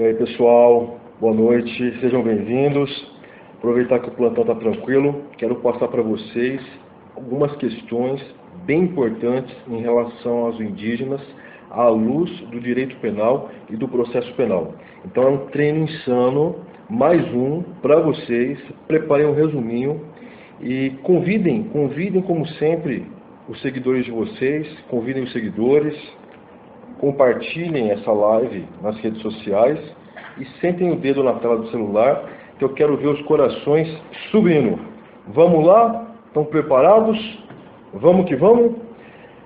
E aí pessoal, boa noite, sejam bem-vindos. Aproveitar que o plantão está tranquilo, quero passar para vocês algumas questões bem importantes em relação aos indígenas, à luz do direito penal e do processo penal. Então é um treino insano, mais um para vocês. Preparei um resuminho e convidem como sempre os seguidores de vocês, convidem os seguidores, compartilhem essa live nas redes sociais e sentem o dedo na tela do celular, que eu quero ver os corações subindo. Vamos lá? Estão preparados? Vamos que vamos?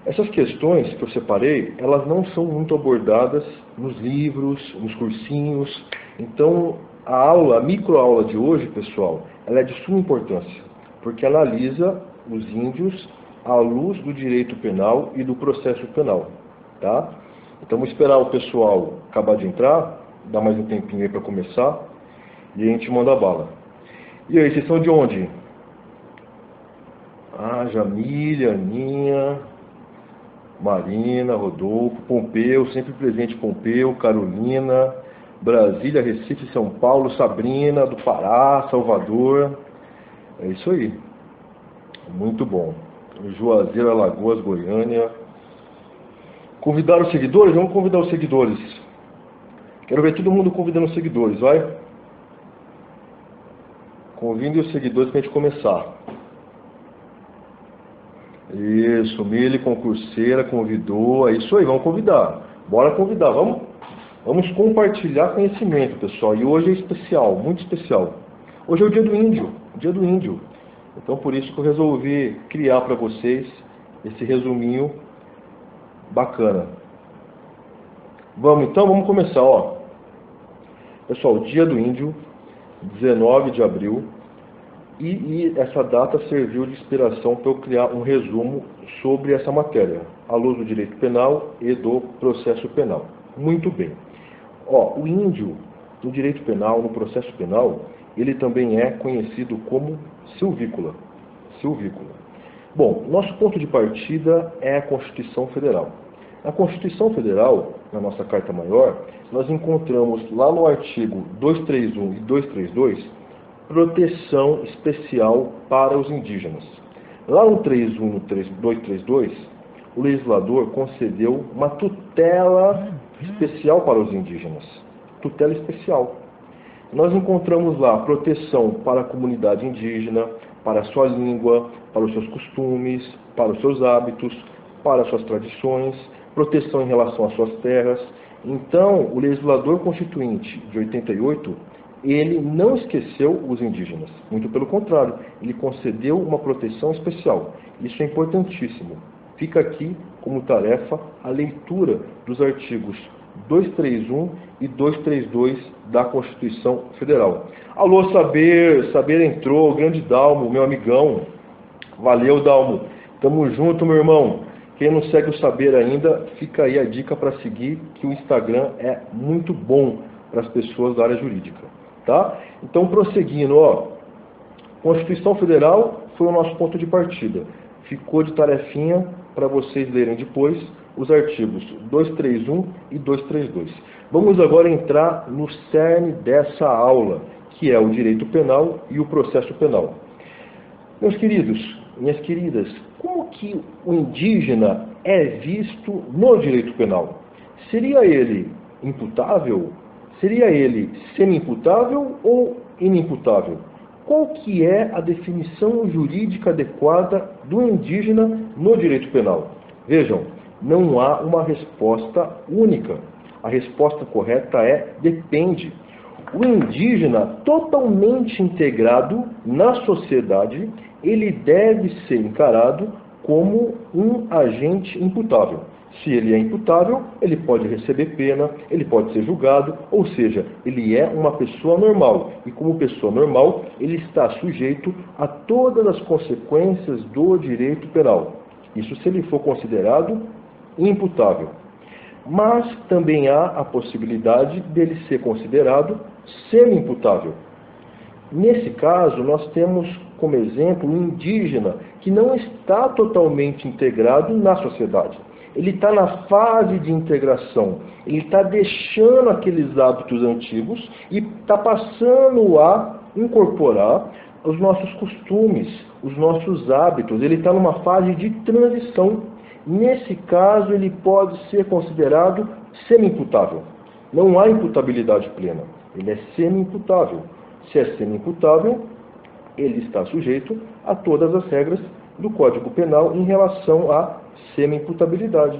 Essas questões que eu separei, elas não são muito abordadas nos livros, nos cursinhos. Então, a microaula de hoje, pessoal, ela é de suma importância, porque analisa os índios à luz do direito penal e do processo penal, tá? Então, vamos esperar o pessoal acabar de entrar, dar mais um tempinho aí para começar, e a gente manda a bala. E aí, vocês são de onde? Ah, Jamília, Aninha, Marina, Rodolfo, Pompeu, sempre presente Pompeu, Carolina, Brasília, Recife, São Paulo, Sabrina, do Pará, Salvador. É isso aí. Muito bom. Juazeiro, Alagoas, Goiânia. Convidar os seguidores? Vamos convidar os seguidores. Quero ver todo mundo convidando os seguidores, vai? Convide os seguidores para a gente começar. Isso, Mili, concurseira, convidou. É isso aí, vamos convidar. Bora convidar, vamos compartilhar conhecimento, pessoal. E hoje é especial, muito especial. Hoje é o dia do índio. Então, por isso que eu resolvi criar para vocês esse resuminho bacana. Vamos começar, ó. Pessoal, dia do índio, 19 de abril. E essa data serviu de inspiração para eu criar um resumo sobre essa matéria, à luz do direito penal e do processo penal. Muito bem. Ó, o índio, no direito penal, no processo penal, ele também é conhecido como silvícola. Bom, nosso ponto de partida é a Constituição Federal. Na Constituição Federal, na nossa Carta Maior, nós encontramos lá no artigo 231 e 232, proteção especial para os indígenas. Lá no 3.1 e no 232, o legislador concedeu uma tutela especial para os indígenas. Tutela especial. Nós encontramos lá proteção para a comunidade indígena, para a sua língua, para os seus costumes, para os seus hábitos, para as suas tradições, proteção em relação às suas terras. Então, o legislador constituinte de 88, ele não esqueceu os indígenas, muito pelo contrário, ele concedeu uma proteção especial. Isso é importantíssimo. Fica aqui como tarefa a leitura dos artigos 231 e 232 da Constituição Federal. Alô, Saber entrou, grande Dalmo, meu amigão. Valeu, Dalmo. Tamo junto, meu irmão. Quem não segue o Saber ainda, fica aí a dica para seguir, que o Instagram é muito bom para as pessoas da área jurídica. Tá? Então, prosseguindo, ó, Constituição Federal foi o nosso ponto de partida. Ficou de tarefinha para vocês lerem depois os artigos 231 e 232. Vamos agora entrar no cerne dessa aula, que é o direito penal e o processo penal. Meus queridos, minhas queridas, como que o indígena é visto no direito penal? Seria ele imputável? Seria ele semi-imputável ou inimputável? Qual que é a definição jurídica adequada do indígena no direito penal? Vejam, não há uma resposta única. A resposta correta é depende. O indígena totalmente integrado na sociedade, ele deve ser encarado como um agente imputável. Se ele é imputável, ele pode receber pena, ele pode ser julgado, ou seja, ele é uma pessoa normal. E como pessoa normal, ele está sujeito a todas as consequências do direito penal. Isso se ele for considerado imputável. Mas também há a possibilidade dele ser considerado semi-imputável. Nesse caso, nós temos como exemplo um indígena que não está totalmente integrado na sociedade. ele está na fase de integração, ele está deixando aqueles hábitos antigos e está passando a incorporar os nossos costumes, os nossos hábitos, ele está numa fase de transição. Nesse caso, ele pode ser considerado semi-imputável. Não há imputabilidade plena, ele é semi-imputável. Se é semi-imputável, ele está sujeito a todas as regras do Código Penal em relação à semi-imputabilidade.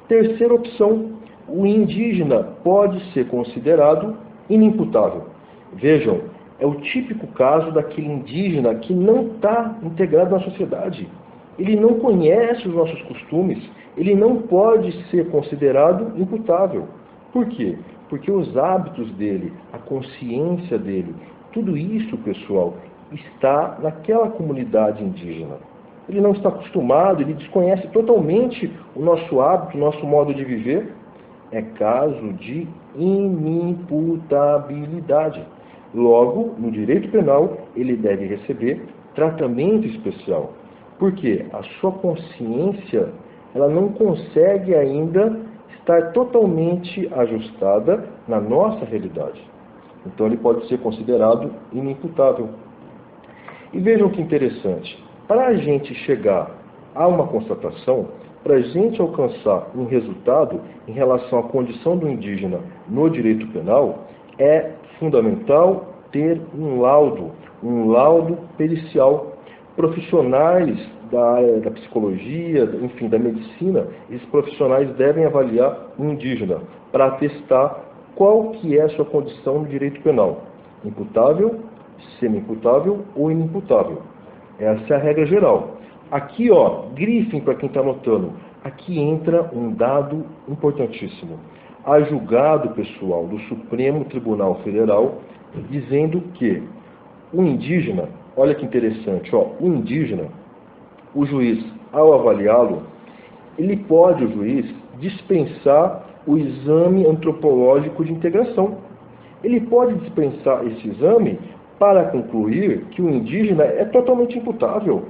Terceira opção, o indígena pode ser considerado inimputável. Vejam, é o típico caso daquele indígena que não está integrado na sociedade. Ele não conhece os nossos costumes, ele não pode ser considerado imputável. Por quê? Porque os hábitos dele, a consciência dele, tudo isso, pessoal, está naquela comunidade indígena. Ele não está acostumado, ele desconhece totalmente o nosso hábito, o nosso modo de viver. É caso de inimputabilidade. Logo, no direito penal, ele deve receber tratamento especial. Porque a sua consciência, ela não consegue ainda estar totalmente ajustada na nossa realidade. Então ele pode ser considerado inimputável. E vejam que interessante, para a gente chegar a uma constatação, para a gente alcançar um resultado em relação à condição do indígena no direito penal, é fundamental ter um laudo pericial. Profissionais da área da psicologia, enfim, da medicina, esses profissionais devem avaliar o indígena para atestar qual que é a sua condição no direito penal. Imputável, semi-imputável ou inimputável. Essa é a regra geral. Aqui, ó, grifem para quem está anotando. Aqui entra um dado importantíssimo. Há julgado, pessoal, do Supremo Tribunal Federal, dizendo que o indígena, olha que interessante, ó, o indígena, o juiz, ao avaliá-lo, ele pode, o juiz, dispensar o exame antropológico de integração. Ele pode dispensar esse exame para concluir que o indígena é totalmente imputável.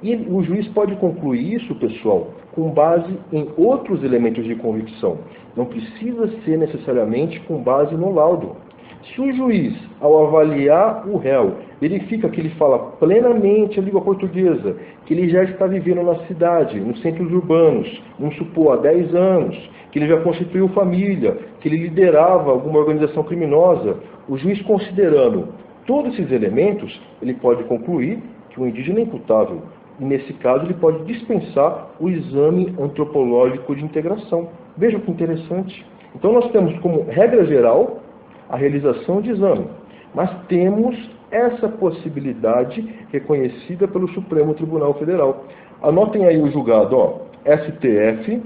E o juiz pode concluir isso, pessoal, com base em outros elementos de convicção. Não precisa ser necessariamente com base no laudo. Se o juiz, ao avaliar o réu, verifica que ele fala plenamente a língua portuguesa, que ele já está vivendo na cidade, nos centros urbanos, vamos supor, há 10 anos, que ele já constituiu família, que ele liderava alguma organização criminosa, o juiz, considerando todos esses elementos, ele pode concluir que o indígena é imputável. E, nesse caso, ele pode dispensar o exame antropológico de integração. Vejam que interessante. Então, nós temos como regra geral a realização de exame, mas temos essa possibilidade reconhecida pelo Supremo Tribunal Federal. Anotem aí o julgado, ó, STF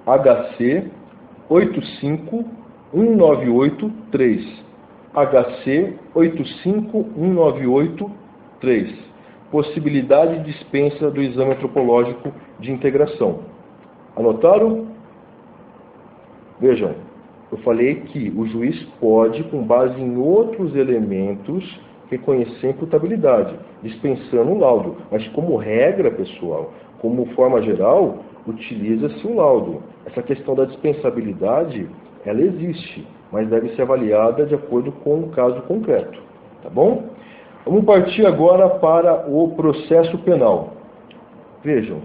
HC 85198-3. HC 85198-3. Possibilidade de dispensa do exame antropológico de integração. Anotaram? Vejam, eu falei que o juiz pode, com base em outros elementos, reconhecer a imputabilidade, dispensando o laudo. Mas como regra, pessoal, como forma geral, utiliza-se o laudo. Essa questão da dispensabilidade, ela existe, mas deve ser avaliada de acordo com o caso concreto. Tá bom? Vamos partir agora para o processo penal. Vejam,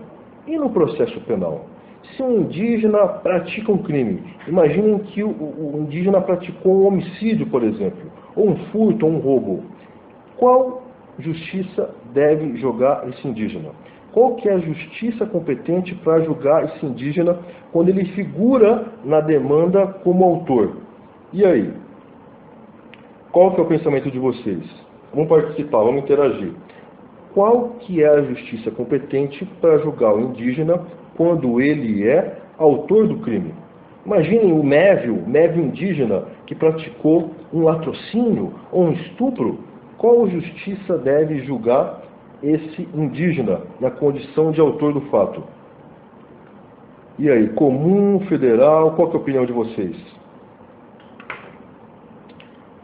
e no processo penal? Se um indígena pratica um crime, imaginem que o indígena praticou um homicídio, por exemplo, ou um furto, ou um roubo. Qual justiça deve julgar esse indígena? Qual que é a justiça competente para julgar esse indígena quando ele figura na demanda como autor? E aí? Qual que é o pensamento de vocês? Vamos participar, vamos interagir. Qual que é a justiça competente para julgar o indígena quando ele é autor do crime? Imaginem o mévio indígena que praticou um latrocínio ou um estupro. Qual justiça deve julgar esse indígena na condição de autor do fato? E aí, comum, federal, qual que é a opinião de vocês?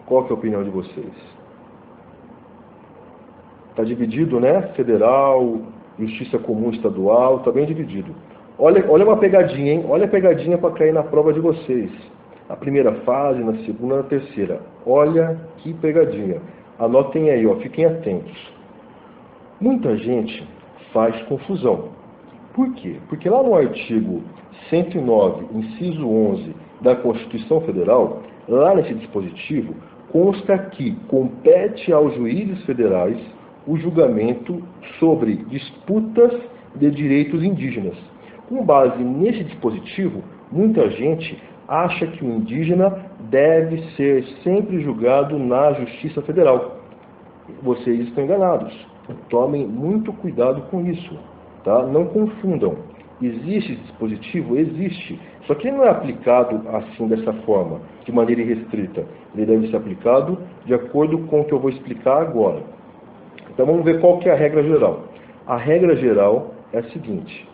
Qual que é a opinião de vocês? Está dividido, né? Federal, justiça comum estadual, está bem dividido. Olha uma pegadinha, hein? Olha a pegadinha para cair na prova de vocês. A primeira fase, na segunda, na terceira. Olha que pegadinha. Anotem aí, ó, fiquem atentos. Muita gente faz confusão. Por quê? Porque lá no artigo 109, inciso 11 da Constituição Federal, lá nesse dispositivo, consta que compete aos juízes federais o julgamento sobre disputas de direitos indígenas. Com base nesse dispositivo, muita gente acha que o indígena deve ser sempre julgado na Justiça Federal. Vocês estão enganados. Tomem muito cuidado com isso, tá? Não confundam. Existe esse dispositivo? Existe. Só que ele não é aplicado assim, dessa forma, de maneira irrestrita. Ele deve ser aplicado de acordo com o que eu vou explicar agora. Então vamos ver qual que é a regra geral. A regra geral é a seguinte: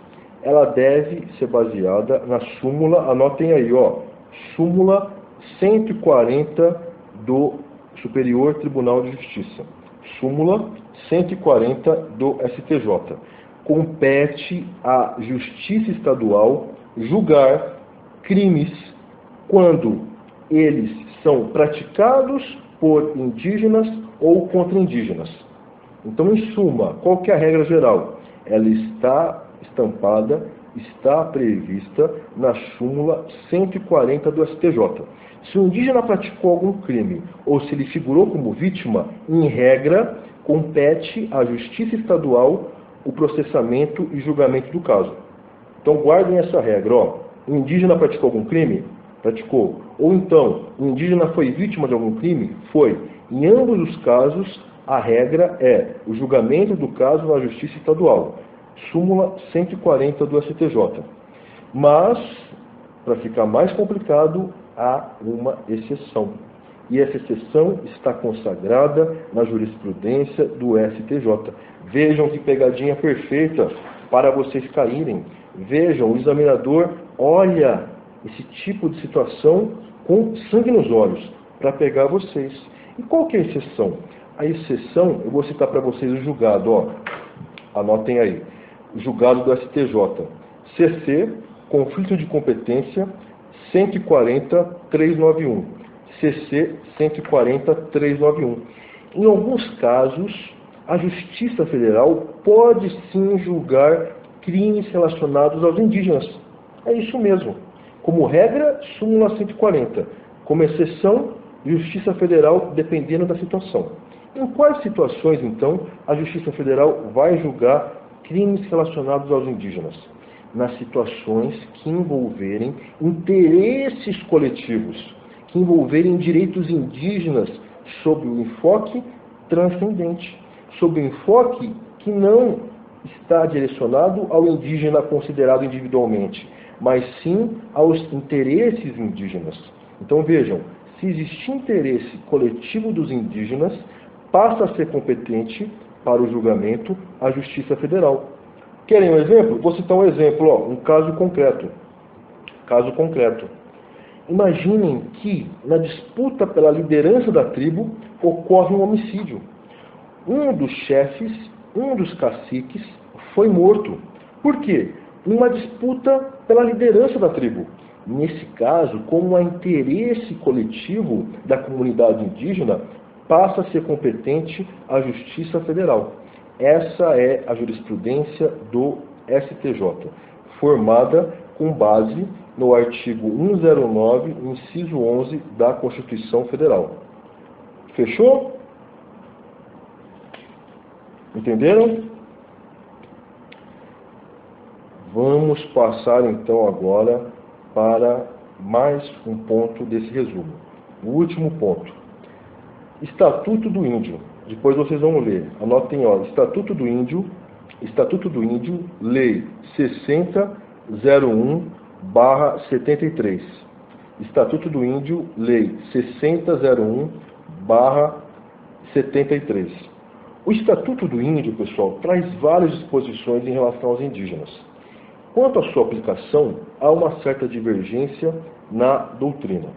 ela deve ser baseada na súmula, anotem aí, ó, súmula 140 do Superior Tribunal de Justiça. Súmula 140 do STJ. Compete à Justiça Estadual julgar crimes quando eles são praticados por indígenas ou contra indígenas. Então, em suma, qual que é a regra geral? Ela está estampada, está prevista na súmula 140 do STJ. Se o indígena praticou algum crime ou se ele figurou como vítima, em regra, compete à Justiça Estadual o processamento e julgamento do caso. Então guardem essa regra, ó. O indígena praticou algum crime? Praticou. Ou então, o indígena foi vítima de algum crime? Foi. Em ambos os casos, a regra é o julgamento do caso na Justiça Estadual. Súmula 140 do STJ. Mas, para ficar mais complicado, há uma exceção. E essa exceção está consagrada na jurisprudência do STJ. Vejam que pegadinha perfeita para vocês caírem. Vejam, o examinador olha esse tipo de situação com sangue nos olhos para pegar vocês. E qual que é a exceção? A exceção, eu vou citar para vocês o julgado, ó. Anotem aí. O julgado do STJ. CC, conflito de competência 140.391. CC 140.391. Em alguns casos, a Justiça Federal pode sim julgar crimes relacionados aos indígenas. É isso mesmo. Como regra, súmula 140. Como exceção, Justiça Federal, dependendo da situação. Em quais situações, então, a Justiça Federal vai julgar crimes relacionados aos indígenas? Nas situações que envolverem interesses coletivos, que envolverem direitos indígenas sob o enfoque transcendente, sob o enfoque que não está direcionado ao indígena considerado individualmente, mas sim aos interesses indígenas. Então vejam, se existe interesse coletivo dos indígenas, passa a ser competente para o julgamento a Justiça Federal. Querem um exemplo? Vou citar um exemplo, ó, um caso concreto. Caso concreto. Imaginem que na disputa pela liderança da tribo ocorre um homicídio. Um dos chefes, um dos caciques, foi morto. Por quê? Uma disputa pela liderança da tribo. Nesse caso, como há interesse coletivo da comunidade indígena, passa a ser competente a Justiça Federal. Essa é a jurisprudência do STJ, formada com base no artigo 109, inciso 11 da Constituição Federal. Fechou? Entenderam? Vamos passar então agora para mais um ponto desse resumo. O último ponto. Estatuto do Índio. Depois vocês vão ler. Anotem, ó, Estatuto do Índio, Lei 6001/73. Estatuto do Índio, Lei 6001/73. O Estatuto do Índio, pessoal, traz várias disposições em relação aos indígenas. Quanto à sua aplicação, há uma certa divergência na doutrina.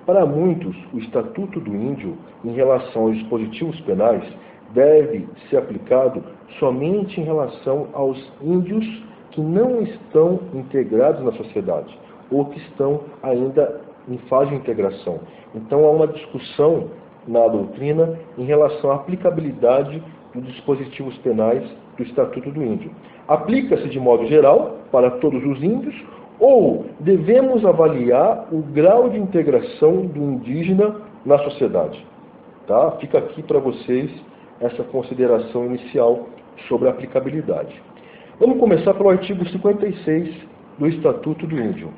Para muitos, o Estatuto do Índio, em relação aos dispositivos penais, deve ser aplicado somente em relação aos índios que não estão integrados na sociedade, ou que estão ainda em fase de integração. Então há uma discussão na doutrina em relação à aplicabilidade dos dispositivos penais do Estatuto do Índio. Aplica-se de modo geral para todos os índios, ou devemos avaliar o grau de integração do indígena na sociedade? Tá? Fica aqui para vocês essa consideração inicial sobre a aplicabilidade. Vamos começar pelo artigo 56 do Estatuto do Índio.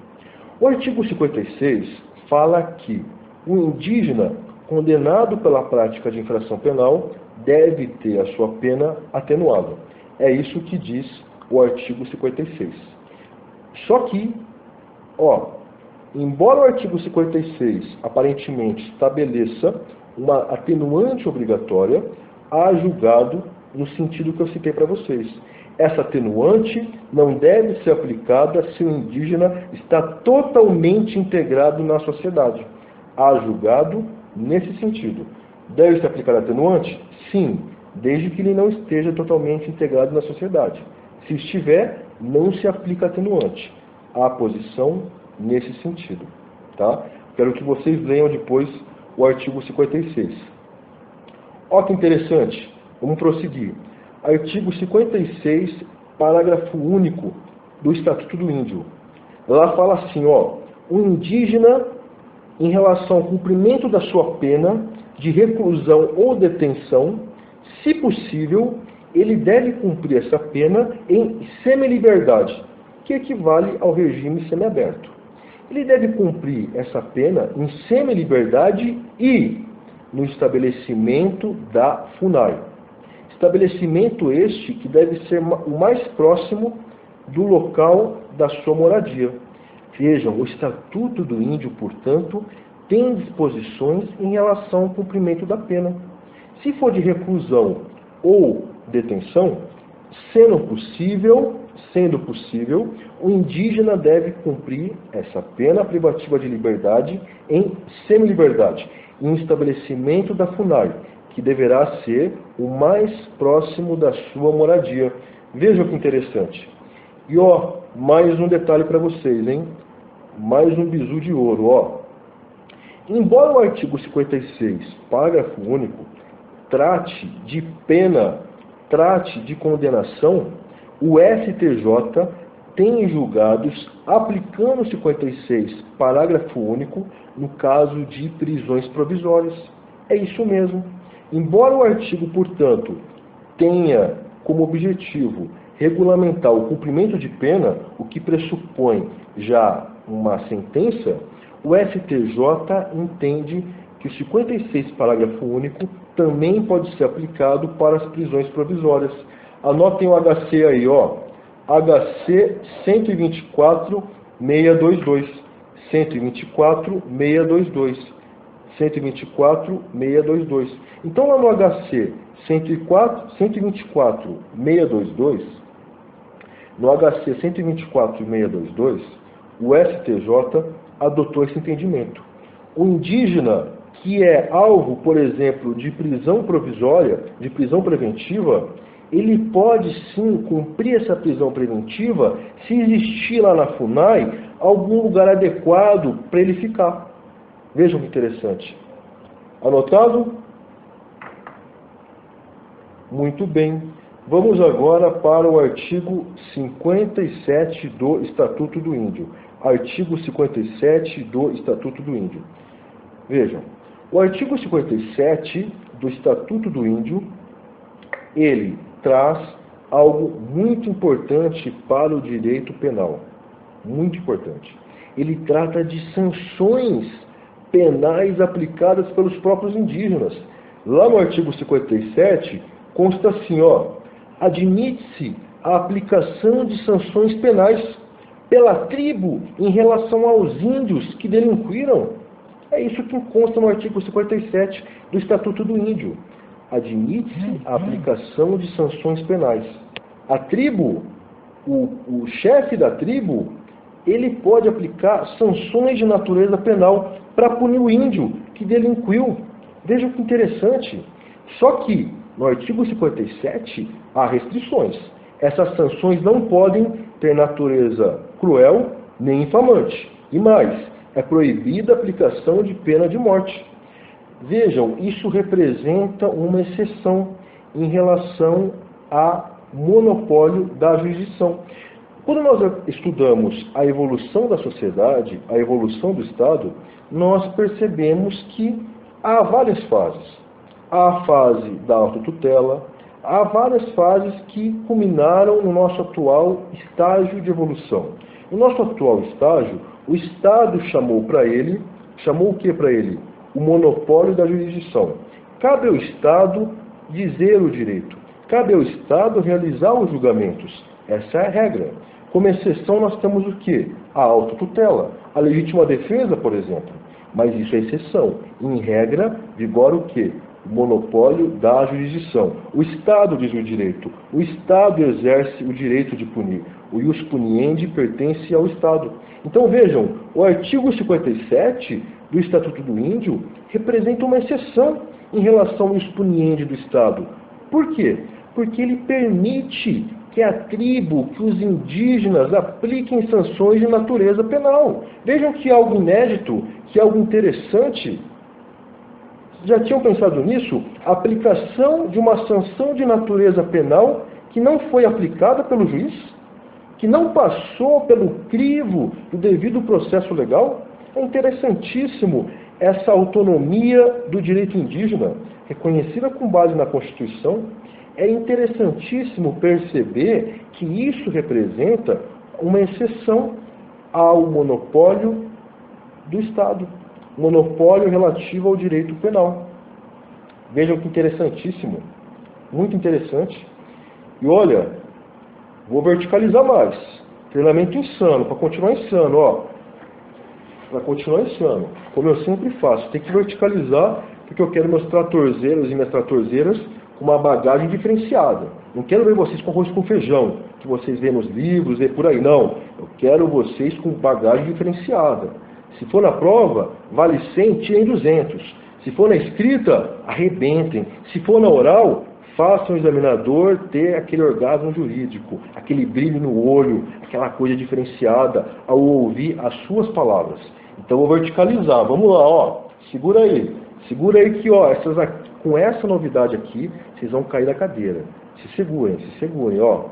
O artigo 56 fala que o indígena condenado pela prática de infração penal deve ter a sua pena atenuada. É isso que diz o artigo 56. Só que, embora o artigo 56 aparentemente estabeleça uma atenuante obrigatória, há julgado no sentido que eu citei para vocês. Essa atenuante não deve ser aplicada se o indígena está totalmente integrado na sociedade. Há julgado nesse sentido. Deve ser aplicada atenuante? Sim, desde que ele não esteja totalmente integrado na sociedade. Se estiver, não se aplica atenuante. Há posição nesse sentido. Tá? Quero que vocês leiam depois o artigo 56. Olha que interessante. Vamos prosseguir. Artigo 56, parágrafo único do Estatuto do Índio. Lá fala assim, o indígena, em relação ao cumprimento da sua pena de reclusão ou detenção, se possível, ele deve cumprir essa pena em semiliberdade, que equivale ao regime semiaberto. Ele deve cumprir essa pena em semiliberdade e no estabelecimento da FUNAI. Estabelecimento este que deve ser o mais próximo do local da sua moradia. Vejam, o Estatuto do Índio, portanto, tem disposições em relação ao cumprimento da pena. Se for de reclusão ou detenção, sendo possível, o indígena deve cumprir essa pena privativa de liberdade em semiliberdade, em estabelecimento da FUNAI, que deverá ser o mais próximo da sua moradia. Vejam que interessante. E mais um detalhe para vocês, hein? Mais um bizu de ouro, Embora o artigo 56, parágrafo único, trate de pena, trate de condenação, o STJ tem julgados aplicando o 56, parágrafo único, no caso de prisões provisórias. É isso mesmo. Embora o artigo, portanto, tenha como objetivo regulamentar o cumprimento de pena, o que pressupõe já uma sentença, o STJ entende que o 56, parágrafo único, também pode ser aplicado para as prisões provisórias. Anotem o HC aí, HC 124.622. 124.622. 124.622. Então, lá no HC 124.622, no HC 124.622, o STJ adotou esse entendimento. O indígena que é alvo, por exemplo, de prisão provisória, de prisão preventiva, ele pode sim cumprir essa prisão preventiva se existir lá na FUNAI algum lugar adequado para ele ficar. Vejam que interessante. Anotado? Muito bem. Vamos agora para o artigo 57 do Estatuto do Índio. Artigo 57 do Estatuto do Índio. Vejam, o artigo 57 do Estatuto do Índio, ele traz algo muito importante para o direito penal. Muito importante. Ele trata de sanções penais aplicadas pelos próprios indígenas. Lá no artigo 57, consta assim, admite-se a aplicação de sanções penais pela tribo em relação aos índios que delinquiram. É isso que consta no artigo 57 do Estatuto do Índio. Admite-se a aplicação de sanções penais. A tribo, o chefe da tribo, ele pode aplicar sanções de natureza penal para punir o índio que delinquiu. Vejam que interessante. Só que, no artigo 57, há restrições. Essas sanções não podem ter natureza cruel nem infamante. E mais, é proibida a aplicação de pena de morte. Vejam, isso representa uma exceção em relação ao monopólio da jurisdição. Quando nós estudamos a evolução da sociedade, a evolução do Estado, nós percebemos que há várias fases. Há a fase da autotutela, há várias fases que culminaram no nosso atual estágio de evolução. No nosso atual estágio, o Estado chamou o que para ele? O monopólio da jurisdição. Cabe ao Estado dizer o direito. Cabe ao Estado realizar os julgamentos. Essa é a regra. Como exceção, nós temos o quê? A autotutela, a legítima defesa, por exemplo. Mas isso é exceção. Em regra, vigora o quê? O monopólio da jurisdição. O Estado diz o direito. O Estado exerce o direito de punir. O ius puniendi pertence ao Estado. Então vejam, o artigo 57 do Estatuto do Índio representa uma exceção em relação ao ius puniendi do Estado. Por quê? Porque ele permite que a tribo, que os indígenas apliquem sanções de natureza penal. Vejam que é algo inédito, que é algo interessante. Já tinham pensado nisso? A aplicação de uma sanção de natureza penal que não foi aplicada pelo juiz? Que não passou pelo crivo do devido processo legal? É interessantíssimo essa autonomia do direito indígena, reconhecida com base na Constituição. É interessantíssimo perceber que isso representa uma exceção ao monopólio do Estado, monopólio relativo ao direito penal. Vejam que interessantíssimo, muito interessante. E olha, vou verticalizar mais, treinamento insano, para continuar insano, ó. Para continuar insano, como eu sempre faço, tem que verticalizar, porque eu quero meus tratorzeiros e minhas tratorzeiras com uma bagagem diferenciada. Não quero ver vocês com arroz com feijão, que vocês vêem nos livros e por aí, não. Eu quero vocês com bagagem diferenciada. Se for na prova, vale 100, tirem 200. Se for na escrita, arrebentem. Se for na oral, façam o examinador ter aquele orgasmo jurídico, aquele brilho no olho, aquela coisa diferenciada ao ouvir as suas palavras. Então, vou verticalizar. Vamos lá, ó. Segura aí. Segura aí que, ó, com essa novidade aqui, vocês vão cair da cadeira. Se segurem, ó.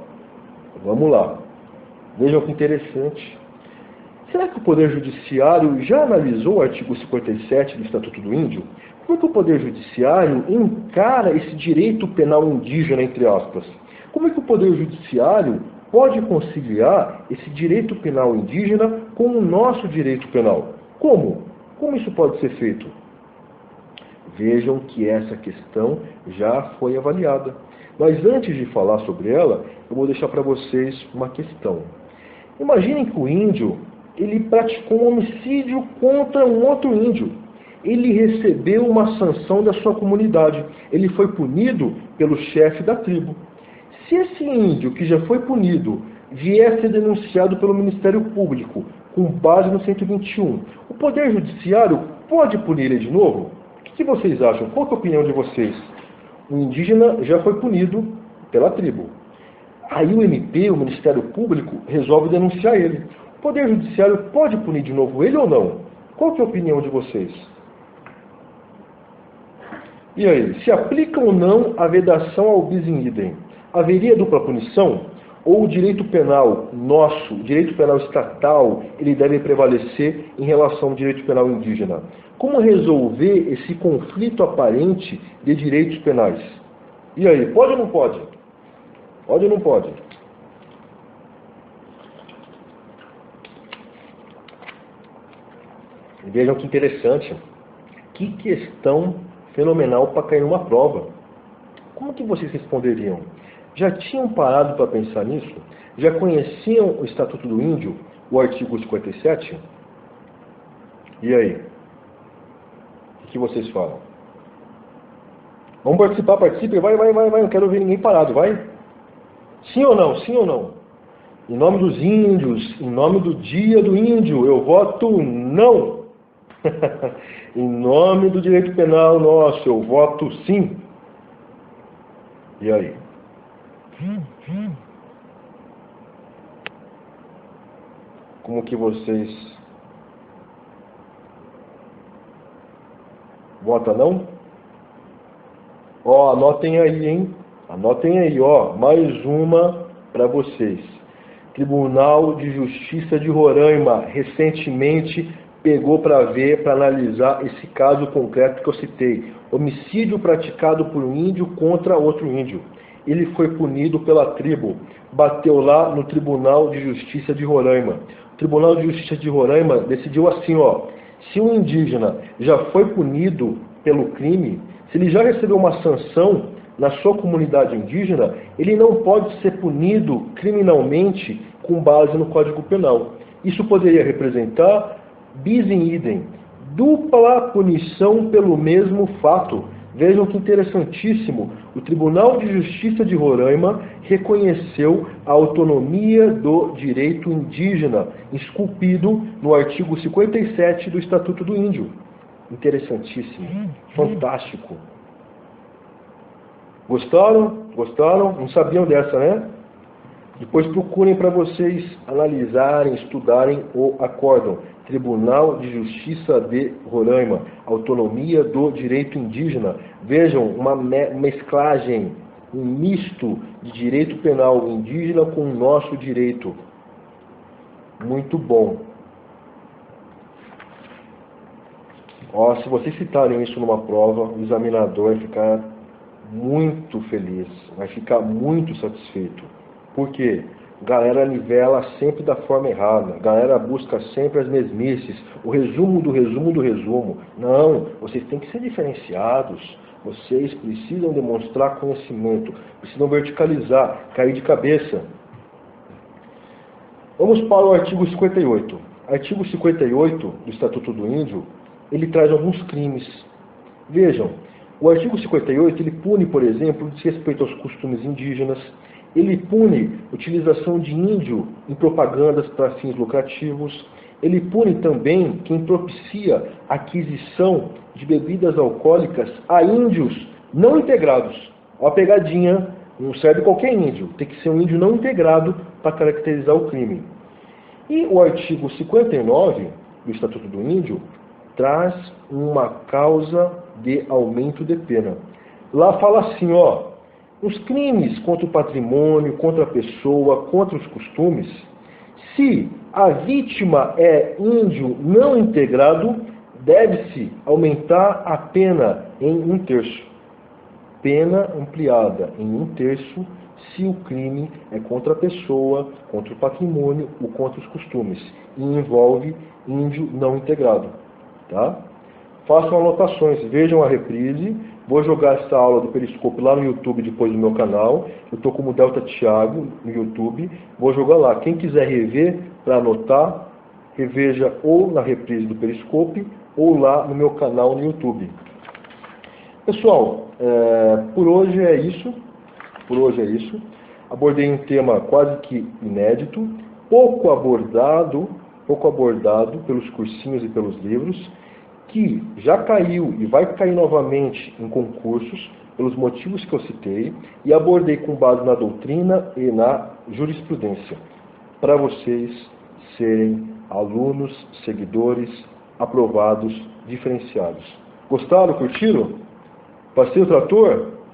Vamos lá. Vejam que interessante. Será que o Poder Judiciário já analisou o artigo 57 do Estatuto do Índio? Como é que o Poder Judiciário encara esse direito penal indígena, entre aspas? Como é que o Poder Judiciário pode conciliar esse direito penal indígena com o nosso direito penal? Como? Como isso pode ser feito? Vejam que essa questão já foi avaliada. Mas antes de falar sobre ela, eu vou deixar para vocês uma questão. Imaginem que o índio ele praticou um homicídio contra um outro índio. Ele recebeu uma sanção da sua comunidade. Ele foi punido pelo chefe da tribo. Se esse índio que já foi punido vier a ser denunciado pelo Ministério Público com base no 121, o Poder Judiciário pode punir ele de novo? O que vocês acham? Qual é a opinião de vocês? O indígena já foi punido pela tribo. Aí o MP, o Ministério Público, resolve denunciar ele. O Poder Judiciário pode punir de novo ele ou não? Qual é a opinião de vocês? E aí, se aplica ou não a vedação ao bis in idem? Haveria dupla punição? Ou o direito penal nosso, o direito penal estatal, ele deve prevalecer em relação ao direito penal indígena? Como resolver esse conflito aparente de direitos penais? E aí, pode ou não pode? Pode ou não pode? Vejam que interessante. Que questão fenomenal para cair numa prova. Como que vocês responderiam? Já tinham parado para pensar nisso? Já conheciam o Estatuto do Índio, o artigo 57? E aí? O que vocês falam? Vamos participar, participem, vai, não quero ver ninguém parado, vai? Sim ou não? Sim ou não? Em nome dos índios, em nome do Dia do Índio, eu voto não. Em nome do direito penal nosso, eu voto sim. E aí? como que vocês votam, não? Ó, anotem aí, hein? Anotem aí, ó, mais uma para vocês. Tribunal de Justiça de Roraima recentemente pegou para ver, para analisar esse caso concreto que eu citei. Homicídio praticado por um índio contra outro índio. Ele foi punido pela tribo. Bateu lá no Tribunal de Justiça de Roraima. O Tribunal de Justiça de Roraima decidiu assim, ó. Se um indígena já foi punido pelo crime, se ele já recebeu uma sanção na sua comunidade indígena, ele não pode ser punido criminalmente com base no Código Penal. Isso poderia representar bis in idem, dupla punição pelo mesmo fato. Vejam que interessantíssimo, o Tribunal de Justiça de Roraima reconheceu a autonomia do direito indígena, esculpido no artigo 57 do Estatuto do Índio. Interessantíssimo, fantástico. Gostaram? Gostaram? Não sabiam dessa, né? Depois procurem para vocês analisarem, estudarem o acórdão. Tribunal de Justiça de Roraima, autonomia do direito indígena. Vejam, uma mesclagem, um misto de direito penal indígena com o nosso direito. Muito bom. Ó, se vocês citarem isso numa prova, o examinador vai ficar muito feliz, vai ficar muito satisfeito. Por quê? A galera nivela sempre da forma errada, a galera busca sempre as mesmices, o resumo do resumo do resumo. Não, vocês têm que ser diferenciados, vocês precisam demonstrar conhecimento, precisam verticalizar, cair de cabeça. Vamos para o artigo 58. Artigo 58 do Estatuto do Índio, ele traz alguns crimes. Vejam, o artigo 58, ele pune, por exemplo, desrespeito aos costumes indígenas, ele pune utilização de índio em propagandas para fins lucrativos, ele pune também quem propicia aquisição de bebidas alcoólicas a índios não integrados. Ó, a pegadinha, não serve qualquer índio, tem que ser um índio não integrado para caracterizar o crime. E o artigo 59 do Estatuto do Índio traz uma causa de aumento de pena. Lá fala assim, ó, os crimes contra o patrimônio, contra a pessoa, contra os costumes, se a vítima é índio não integrado, deve-se aumentar a pena em 1/3. Pena ampliada em 1/3 se o crime é contra a pessoa, contra o patrimônio ou contra os costumes e envolve índio não integrado. Tá? Façam anotações, vejam a reprise. Vou jogar essa aula do periscópio lá no YouTube depois do meu canal. Eu estou como Delta Thiago no YouTube. Vou jogar lá. Quem quiser rever para anotar, reveja ou na reprise do periscópio ou lá no meu canal no YouTube. Pessoal, por hoje é isso. Abordei um tema quase que inédito, pouco abordado pelos cursinhos e pelos livros, que já caiu e vai cair novamente em concursos, pelos motivos que eu citei, e abordei com base na doutrina e na jurisprudência, para vocês serem alunos, seguidores, aprovados, diferenciados. Gostaram? Curtiram? Passei o trator?